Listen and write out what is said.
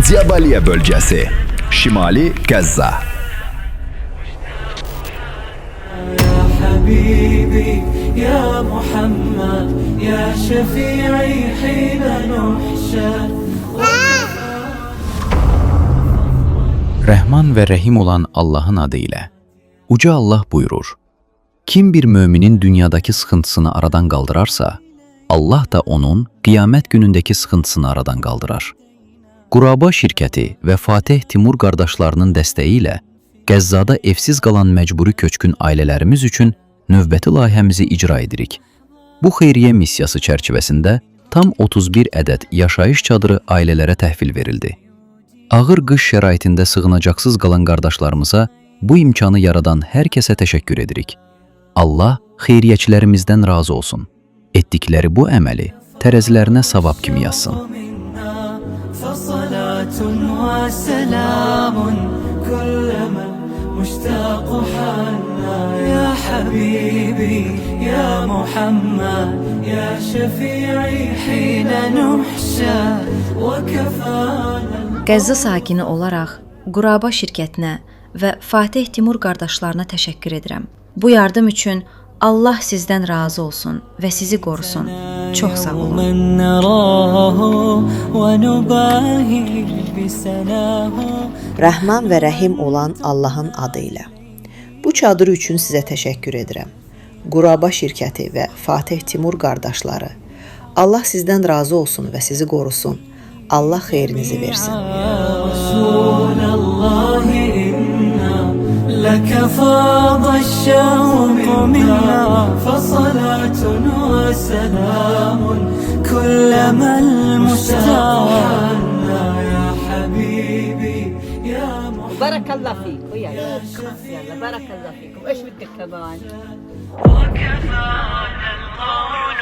Cəbaliyə bölgəsi, Şimali Qəzza. حبيبي يا محمد يا شفيعي حين نحشر. Rəhman və Rəhim olan Allahın adı ilə. Uca Allah buyurur: Kim bir müminin dünyadakı sıxıntısını aradan qaldırarsa, Allah da onun qiyamət günündəki sıxıntısını aradan qaldırar. Quraba şirkəti və Fatih Timur qardaşlarının dəstəyi ilə Qəzzada evsiz qalan məcburi köçkün ailələrimiz üçün növbəti layihəmizi icra edirik. Bu xeyriyyə missiyası çərçivəsində tam 31 ədəd yaşayış çadırı ailələrə təhvil verildi. Ağır qış şəraitində sığınacaqsız qalan qardaşlarımıza bu imkanı yaradan hər kəsə təşəkkür edirik. Allah xeyriyyəçilərimizdən razı olsun. Etdikləri bu əməli tərəzilərinə savab kimi yazsın. Qəzza sakini olaraq Quraba şirkətinə və Fatih Timur qardaşlarına təşəkkür edirəm. Bu yardım üçün Allah sizdən razı olsun və sizi qorusun. Çox sağ olun. Rəhman və Rəhim olan Allahın adı ilə. Bu çadır üçün sizə təşəkkür edirəm. Quraba şirkəti və Fatih Timur qardaşları. Allah sizdən razı olsun və sizi qorusun. Allah xeyrinizi versin. لك فاض الشوق منا فصلاة وسلام كلما المشتاق يا حبيبي يا محمد. بارك الله فيك وياك. يلا بارك الله فيكم. ايش بدك كمان؟ وكفانا القول